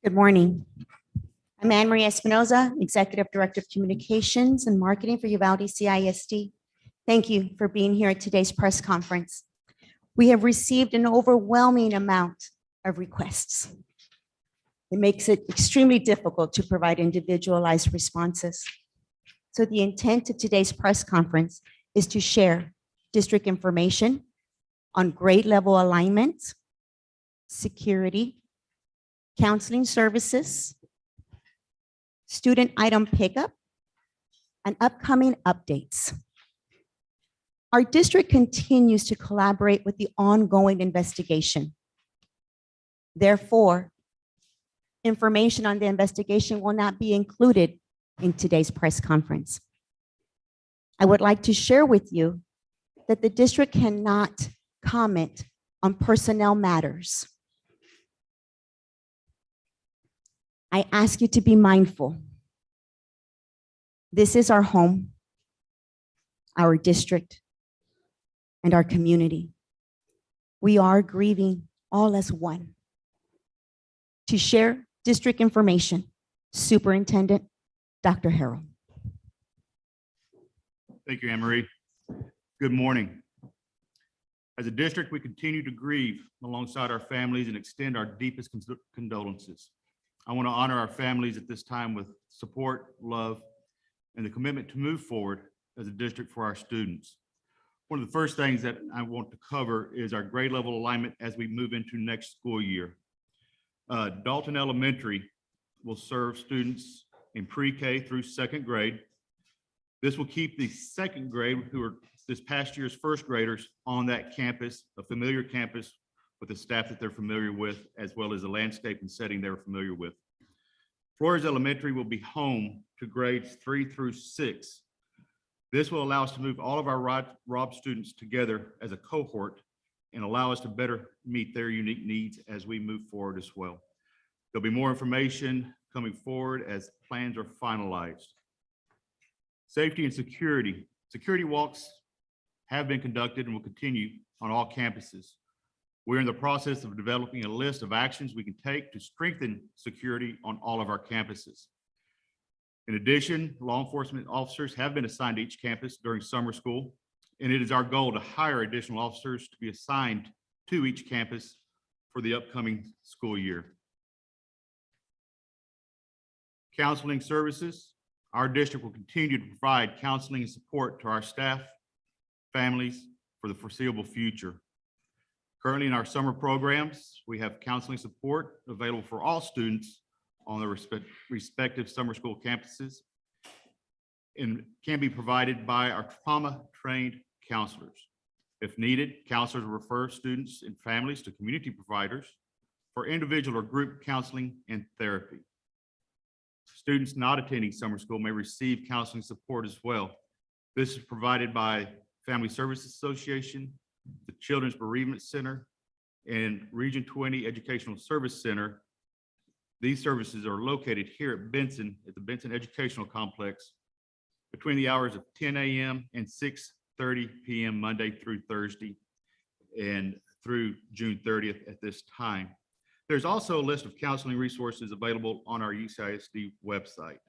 Good morning. I'm Anne Marie Espinoza, Executive Director of Communications and Marketing for Uvalde CISD. Thank you for being here at today's press conference. We have received an overwhelming amount of requests. It makes it extremely difficult to provide individualized responses. So the intent of today's press conference is to share district information on grade level alignment, security, counseling services, student item pickup, and upcoming updates. Our district continues to collaborate with the ongoing investigation. Therefore, information on the investigation will not be included in today's press conference. I would like to share with you that the district cannot comment on personnel matters. I ask you to be mindful. This is our home, our district, and our community. We are grieving all as one. To share district information, Superintendent Dr. Harrell. Thank you, Anne Marie. Good morning. As a district, we continue to grieve alongside our families and extend our deepest condolences. I want to honor our families at this time with support, love, and the commitment to move forward as a district for our students. One of the first things that I want to cover is our grade level alignment as we move into next school year. Dalton Elementary will serve students in pre-K through second grade. This will keep the second grade, who are this past year's first graders, on that campus, a familiar campus with the staff that they're familiar with, as well as the landscape and setting they're familiar with. Flores Elementary will be home to grades 3 through 6. This will allow us to move all of our ROB students together as a cohort and allow us to better meet their unique needs as we move forward as well. There'll be more information coming forward as plans are finalized. Safety and security. Security walks have been conducted and will continue on all campuses. We're in the process of developing a list of actions we can take to strengthen security on all of our campuses. In addition, law enforcement officers have been assigned to each campus during summer school, and it is our goal to hire additional officers to be assigned to each campus for the upcoming school year. Counseling services. Our district will continue to provide counseling and support to our staff, families for the foreseeable future. Currently in our summer programs, we have counseling support available for all students on their respective summer school campuses and can be provided by our trauma-trained counselors. If needed, counselors will refer students and families to community providers for individual or group counseling and therapy. Students not attending summer school may receive counseling support as well. This is provided by Family Services Association, the Children's Bereavement Center, and Region 20 Educational Service Center. These services are located here at Benson, at the Benson Educational Complex, between the hours of 10 a.m. and 6:30 p.m. Monday through Thursday, and through June 30th at this time. There's also a list of counseling resources available on our UCISD website.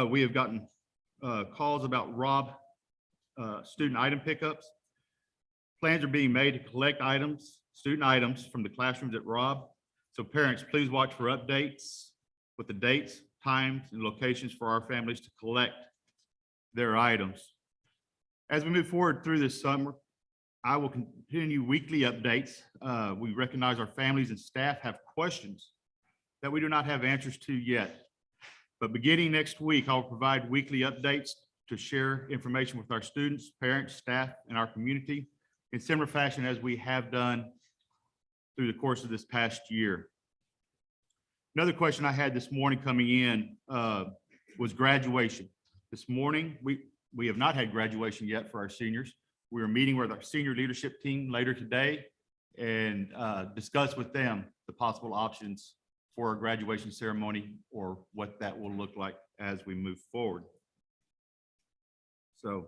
We have gotten calls about ROB student item pickups. Plans are being made to collect student items from the classrooms at ROB. So parents, please watch for updates with the dates, times, and locations for our families to collect their items. As we move forward through this summer, I will continue weekly updates. We recognize our families and staff have questions that we do not have answers to yet. But beginning next week, I'll provide weekly updates to share information with our students, parents, staff, and our community in similar fashion as we have done through the course of this past year. Another question I had this morning coming in was graduation. This morning, we have not had graduation yet for our seniors. We are meeting with our senior leadership team later today and discuss with them the possible options for a graduation ceremony or what that will look like as we move forward. So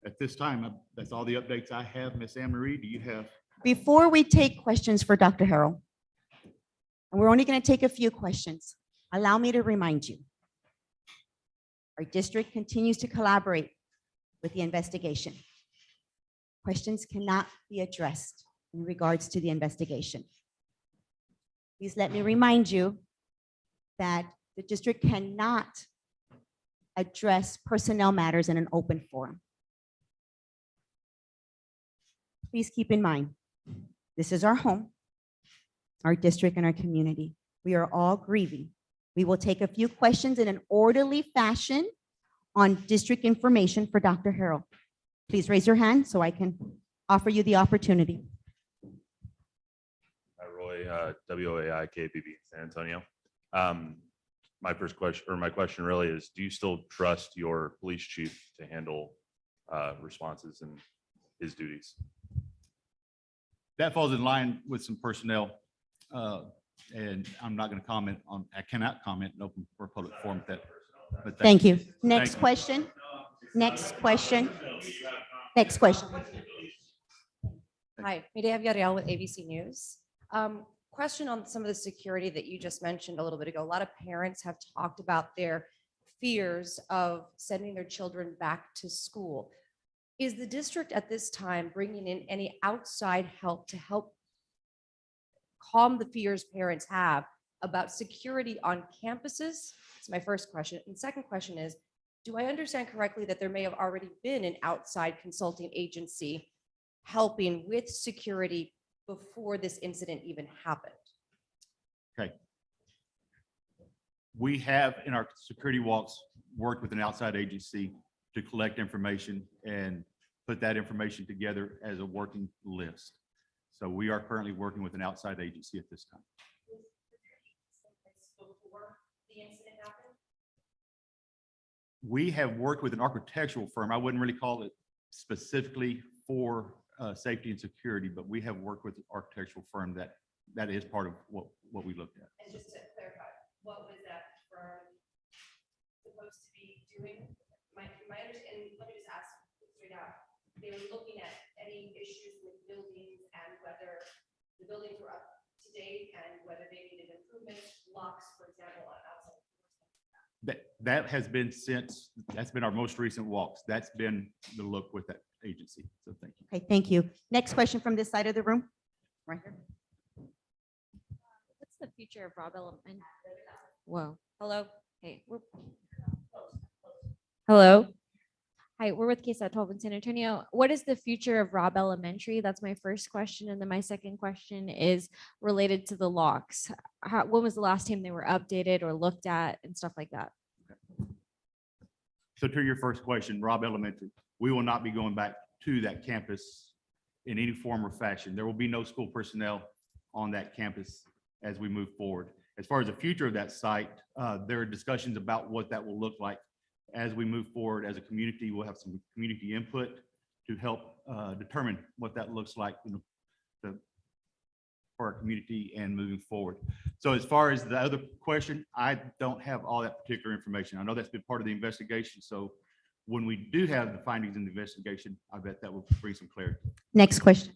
at this time, that's all the updates I have. Miss Anne Marie, do you have Before we take questions for Dr. Harrell, and we're only going to take a few questions, allow me to remind you, our district continues to collaborate with the investigation. Questions cannot be addressed in regards to the investigation. Please let me remind you that the district cannot address personnel matters in an open forum. Please keep in mind, this is our home, our district, and our community. We are all grieving. We will take a few questions in an orderly fashion on district information for Dr. Harrell. Please raise your hand so I can offer you the opportunity. Hi, Roy, WAI KPB, San Antonio. My first question, or my question really is, do you still trust your police chief to handle responses and his duties? That falls in line with some personnel. And I'm not going to comment on, I cannot comment in open or public forum that. But Thank you. Next Thank you. question. Next question. Next question. Hi, Mireya Villarreal with ABC News. Question on some of the security that you just mentioned a little bit ago. A lot of parents have talked about their fears of sending their children back to school. Is the district at this time bringing in any outside help to help calm the fears parents have about security on campuses? That's my first question. And second question is, do I understand correctly that there may have already been an outside consulting agency helping with security before this incident even happened? Okay. We have in our security walks worked with an outside agency to collect information and put that information together as a working list. So we are currently working with an outside agency at this time. Before the incident happened? We have worked with an architectural firm. I wouldn't really call it specifically for safety and security, but we have worked with an architectural firm that is part of what we looked at. And just to clarify, what was that firm supposed to be doing? My understanding, let me just ask straight out. They were looking at any issues with buildings and whether the buildings were up to date and whether they needed improvements, locks, for example, on outside. That has been that's been our most recent walks. That's been the look with that agency. So thank you. Okay, thank you. Next question from this side of the room. Right here. What's the future of Robb Elementary? Whoa. Hello. Hey. Hello. Hi, we're with Case at 12 in San Antonio. What is the future of Robb Elementary? That's my first question. And then my second question is related to the locks. When was the last time they were updated or looked at and stuff like that? So to your first question, Robb Elementary, we will not be going back to that campus in any form or fashion. There will be no school personnel on that campus as we move forward. As far as the future of that site, there are discussions about what that will look like as we move forward. As a community, we'll have some community input to help determine what that looks like for our community and moving forward. So as far as the other question, I don't have all that particular information. I know that's been part of the investigation. So when we do have the findings in the investigation, I bet that will bring some clarity. Next question.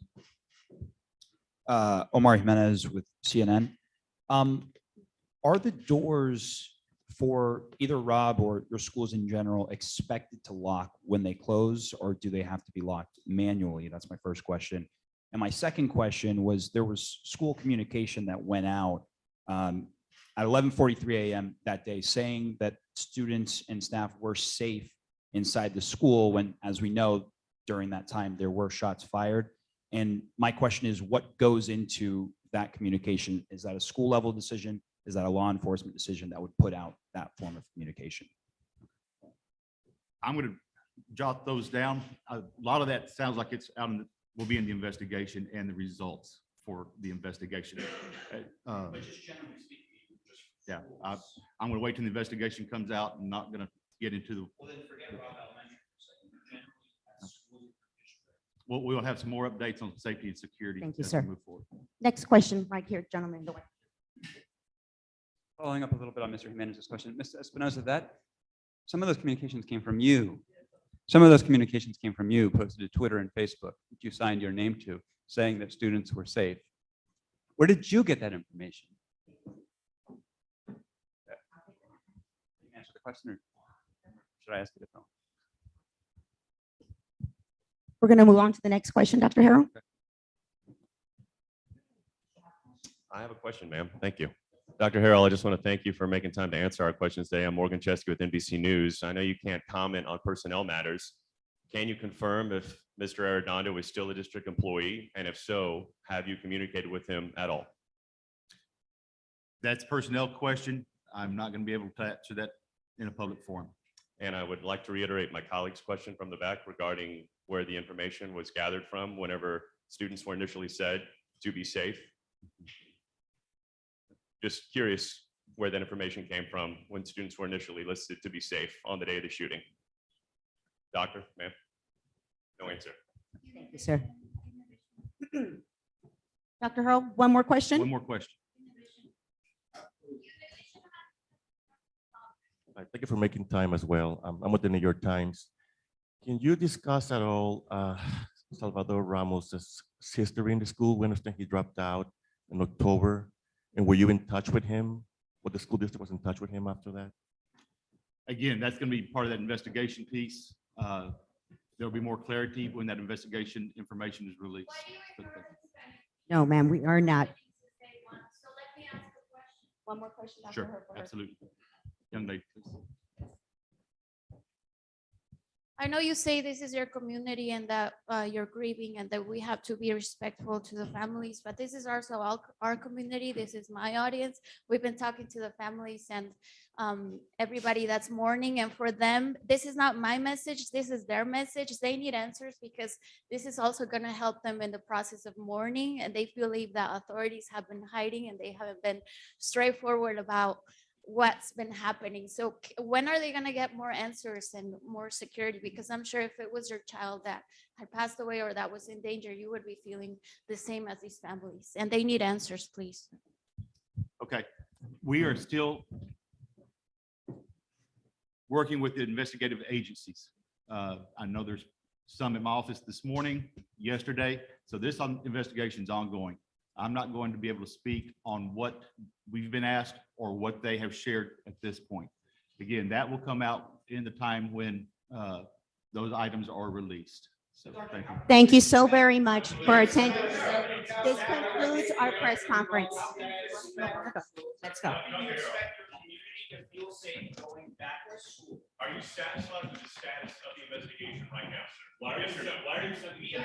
Omar Jimenez with CNN. Are the doors for either Robb or your schools in general expected to lock when they close, or do they have to be locked manually? That's my first question. And my second question was, there was school communication that went out at 11:43 a.m. that day saying that students and staff were safe inside the school when, as we know, during that time, there were shots fired. And my question is, what goes into that communication? Is that a school level decision? Is that a law enforcement decision that would put out that form of communication? I'm going to jot those down. A lot of that sounds like it's out in the, will be in the investigation and the results for the investigation. Yeah, I'm going to wait till the investigation comes out and not going to get into the. Well, then forget Robb Elementary for a second. We'll have some more updates on safety and security. Thank you, as sir. we move forward. Next question, right here, gentleman in the white. Following up a little bit on Mr. Jimenez's question, Mr. Espinoza, that some of those communications came from you. Some of those communications came from you, posted to Twitter and Facebook, that you signed your name to. saying that students were safe. Where did you get that information? Answer the question, or should I ask it? We're going to move on to the next question, Dr. Harrell. I have a question, ma'am. Thank you. Dr. Harrell, I just want to thank you for making time to answer our questions today. I'm Morgan Chesky with NBC News. I know you can't comment on personnel matters. Can you confirm if Mr. Arredondo is still a district employee? And if so, have you communicated with him at all? That's a personnel question. I'm not going to be able to answer that in a public forum. And I would like to reiterate my colleague's question from the back regarding where the information was gathered from whenever students were initially said to be safe. Just curious where that information came from when students were initially listed to be safe on the day of the shooting. Doctor, ma'am? No answer. Thank you, sir. Dr. Harrell, one more question. One more question. Thank you for making time as well. I'm with the New York Times. Can you discuss at all Salvador Ramos's history in the school? We understand he dropped out in October. And were you in touch with him? Or the school district was in touch with him after that? Again, that's going to be part of that investigation piece. There'll be more clarity when that investigation information is released. No, ma'am, we are not. One more question, Dr. Sure, Harrell. absolutely. Young lady, please. I know you say this is your community and that you're grieving and that we have to be respectful to the families, but this is also our community. This is my audience. We've been talking to the families and everybody that's mourning, and for them, this is not my message. This is their message. They need answers because this is also going to help them in the process of mourning, and they believe that authorities have been hiding and they haven't been straightforward about what's been happening. So when are they going to get more answers and more security? Because I'm sure if it was your child that had passed away or that was in danger, you would be feeling the same as these families, and they need answers, please. Okay, we are still working with the investigative agencies. I know there's some in my office this morning, yesterday, so this investigation is ongoing. I'm not going to be able to speak on what we've been asked or what they have shared at this point. Again, that will come out in the time when those items are released. So thank you. Thank you so very much for attending. This concludes our press conference. Let's go. Are you satisfied with the status of the investigation right now, sir? Why are you sending me?